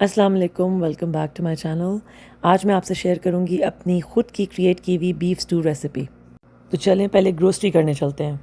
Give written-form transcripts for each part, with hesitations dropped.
अस्सलाम वालेकुम, welcome back to my channel. आज मैं आपसे शेयर करूंगी अपनी ख़ुद की क्रिएट की हुई बीफ स्टू रेसिपी। तो चलें पहले ग्रोसरी करने चलते हैं।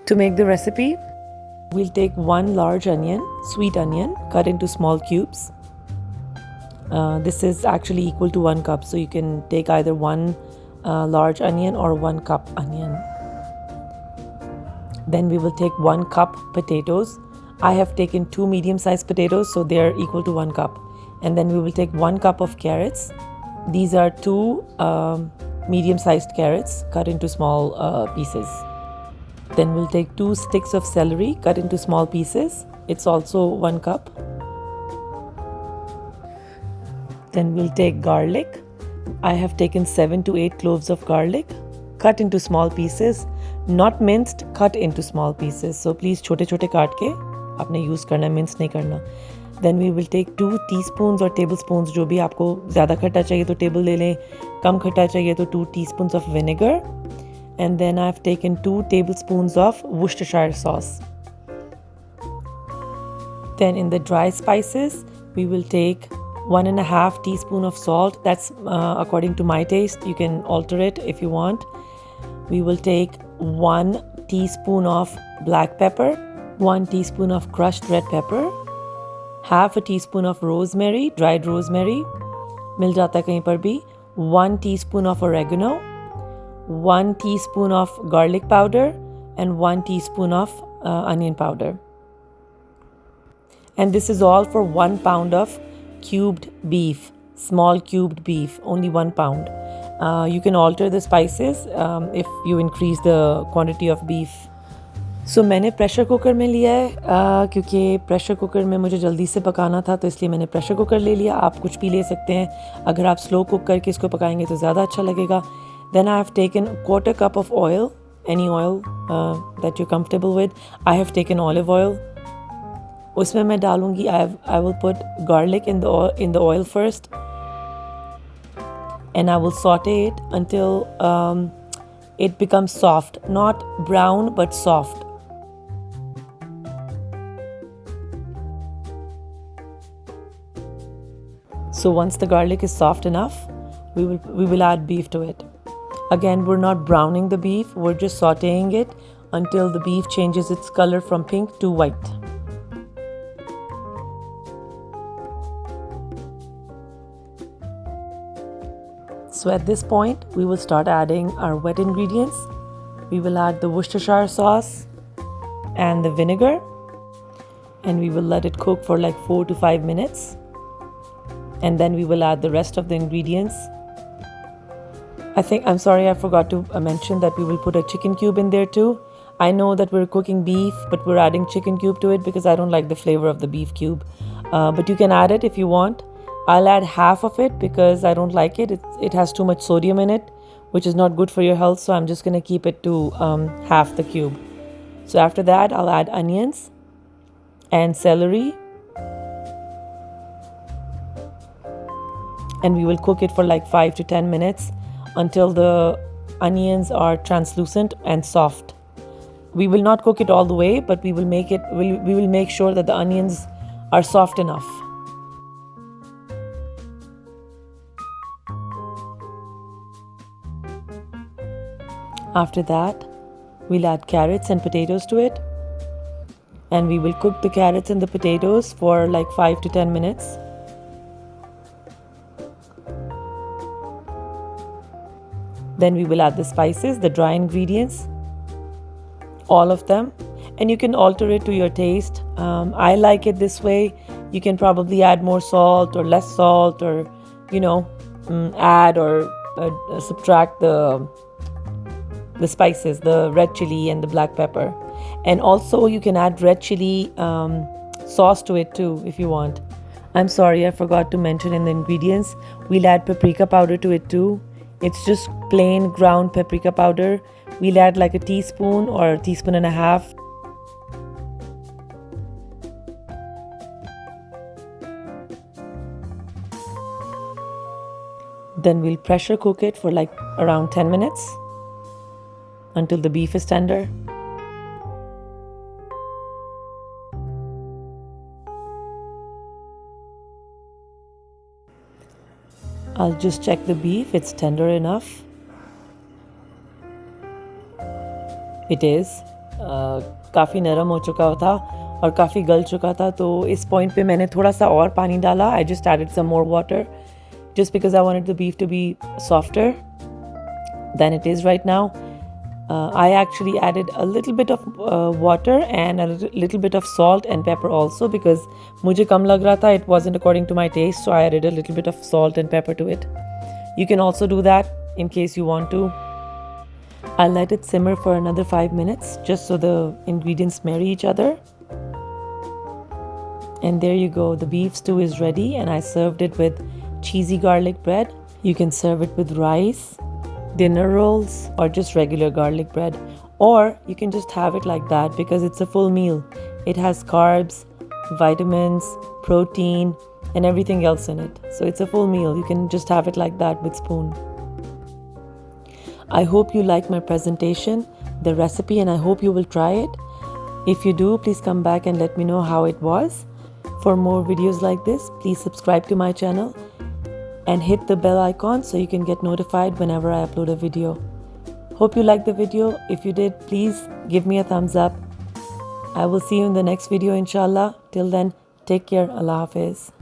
To make the recipe, we'll take one large onion, sweet onion, cut into small cubes. This is actually equal to 1 cup, so you can take either one large onion or 1 cup onion. Then we will take 1 cup potatoes. I have taken 2 medium-sized potatoes, so they are equal to 1 cup. And then we will take 1 cup of carrots. These are 2 medium-sized carrots cut into small pieces. Then we'll take 2 sticks of celery cut into small pieces. It's also 1 cup. Then we'll take garlic. I have taken 7 to 8 cloves of garlic cut into small pieces, not minced, cut into small pieces. So please छोटे छोटे काट के आपने use करना है, mince नहीं करना. Then we will take 2 teaspoons or tablespoons, जो भी आपको ज़्यादा खट्टा चाहिए तो टेबल ले लें, कम खट्टा चाहिए तो 2 teaspoons of vinegar. And then I've taken 2 tablespoons of Worcestershire sauce. Then in the dry spices, we will take 1.5 teaspoon of salt. That's according to my taste. You can alter it if you want. We will take 1 teaspoon of black pepper, 1 teaspoon of crushed red pepper, half a teaspoon of rosemary, dried rosemary, मिल जाता है कहीं पर भी, 1 teaspoon of oregano, 1 teaspoon of garlic powder, and 1 teaspoon of onion powder. And this is all for 1 pound of cubed beef, small cubed beef, only 1 pound. You can alter the spices if you increase the quantity of beef. So मैंने pressure cooker में लिया है क्योंकि pressure cooker में मुझे जल्दी से पकाना था, तो इसलिए मैंने प्रेशर कुकर ले लिया. आप कुछ भी ले सकते हैं. अगर आप स्लो कुक करके इसको पकाएंगे तो ज़्यादा अच्छा लगेगा. Then I have taken 1/4 cup of oil, any oil that you're comfortable with. I have taken olive oil. उसमें मैं डालूंगी, I will put garlic in the oil first, and I will saute it until it becomes soft, not brown but soft. So once the garlic is soft enough, we will add beef to it. Again, we're not browning the beef, we're just sauteing it until the beef changes its color from pink to white. So at this point, we will start adding our wet ingredients. We will add the Worcestershire sauce and the vinegar, and we will let it cook for like 4 to 5 minutes. And then we will add the rest of the ingredients. I'm sorry, I forgot to mention that we will put a chicken cube in there too. I know that we're cooking beef, but we're adding chicken cube to it because I don't like the flavor of the beef cube. But you can add it if you want. I'll add half of it because I don't like it. It has too much sodium in it, which is not good for your health. So I'm just going to keep it to half the cube. So after that, I'll add onions and celery. And we will cook it for like 5 to 10 minutes until the onions are translucent and soft. We will not cook it all the way, but we will make sure that the onions are soft enough. After that, we'll add carrots and potatoes to it, and we will cook the carrots and the potatoes for like 5 to 10 minutes. Then we will add the spices, the dry ingredients, all of them, and you can alter it to your taste. I like it this way. You can probably add more salt or less salt, or add or subtract the spices, the red chili and the black pepper. And also you can add red chili sauce to it too if you want. I'm sorry, I forgot to mention in the ingredients, we'll add paprika powder to it too. It's just plain ground paprika powder. We'll add like a teaspoon or a teaspoon and a half. Then we'll pressure cook it for like around 10 minutes until the beef is tender. I'll just check the beef, it's tender enough. It is. काफ़ी नरम हो चुका था और काफ़ी गल चुका था, तो इस पॉइंट पे मैंने थोड़ा सा और पानी डाला. I just added some more water just because I wanted the beef to be softer than it is right now. I actually added a little bit of water and a little bit of salt and pepper also because मुझे कम लग रहा था. It wasn't according to my taste, so I added a little bit of salt and pepper to it. You can also do that in case you want to. I'll let it simmer for another 5 minutes just so the ingredients marry each other. And there you go, the beef stew is ready, and I served it with cheesy garlic bread. You can serve it with rice, dinner rolls, or just regular garlic bread, or you can just have it like that because it's a full meal. It has carbs, vitamins, protein, and everything else in it. So it's a full meal. You can just have it like that with spoon. I hope you like my presentation, the recipe, and I hope you will try it. If you do, please come back and let me know how it was. For more videos like this, please subscribe to my channel and hit the bell icon so you can get notified whenever I upload a video. Hope you liked the video. If you did, please give me a thumbs up. I will see you in the next video, inshallah. Till then, take care. Allah Hafiz.